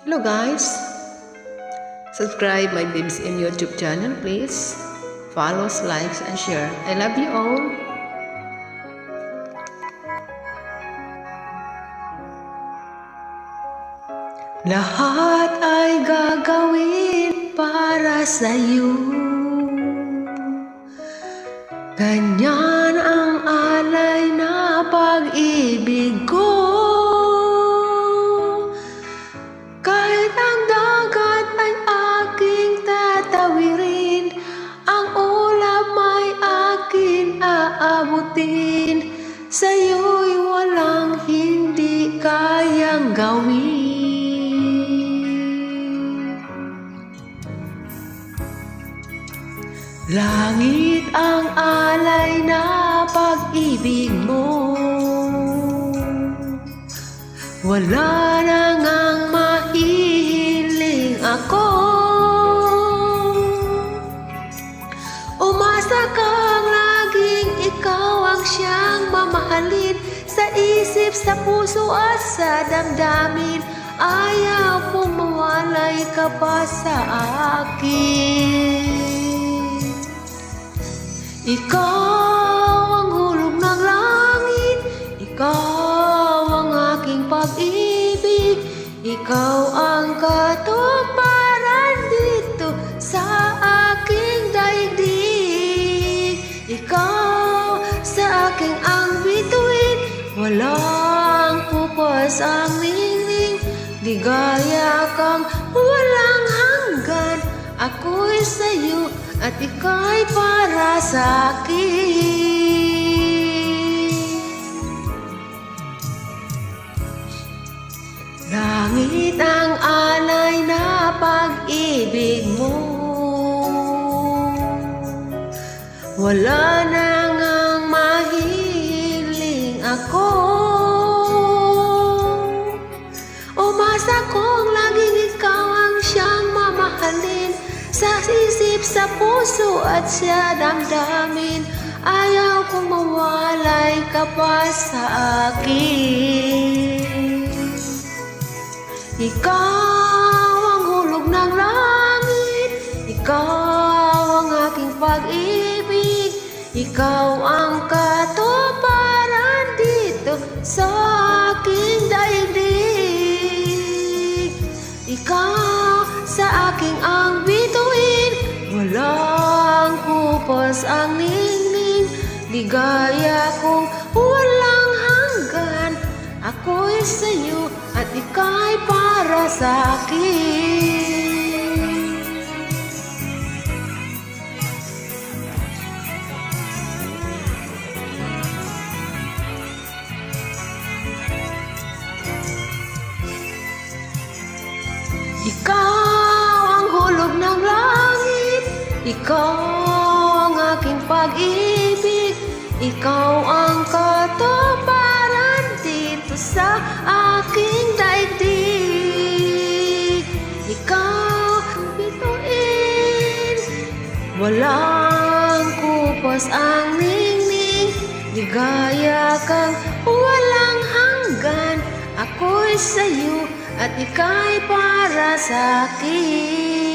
Hello guys, subscribe my BBCM YouTube channel please. Follow, likes, and share. I love you all. Lahat ay gagawin para sa'yo. Ganyan ang alay na pag-ibig ko. Kahit ang dagat ay aking tatawirin, ang ulap ay akin aabutin, sa'yo'y walang hindi kayang gawin. Langit ang alay na pag-ibig mo, wala na ngang mahihiling ako. Umasa kang laging ikaw ang siyang mamahalin, sa isip, sa puso at sa damdamin. Ayaw kong mawalay ka pa sa akin. Ikaw ang hulog ng langit, ikaw ang aking pag-ibig, ikaw ang katuparan dito sa aking daigdig. Ikaw sa aking ang bituin, walang pupas ang ningning, ligaya kang walang hanggan. Ako'y sa'yo at ika'y para sa'kin. Langit ang alay na pag-ibig mo, wala na ngang mahihiling ako. Umasa kong laging ikaw ang siyang mamahalin, sa isip, sa puso at sa damdamin. Ayaw kong mawalay ka pa sa akin. Ikaw ang hulog ng langit, ikaw ang aking pag-ibig, ikaw ang katuparan dito sa aking daigdig. Ikaw sa aking ang bituin, walang kupas ang ningning, ligaya kong walang hanggan. Ako'y sa'yo at ika'y para sa'kin. Ikaw ang hulog ng langit, ikaw ang aking pag-ibig, ikaw ang katuparan dito sa aking daigdig. Ikaw ang bituin, walang kupas ang ningning, ligaya kang walang hanggan. Ako'y sa'yo at ika'y para sa'kin.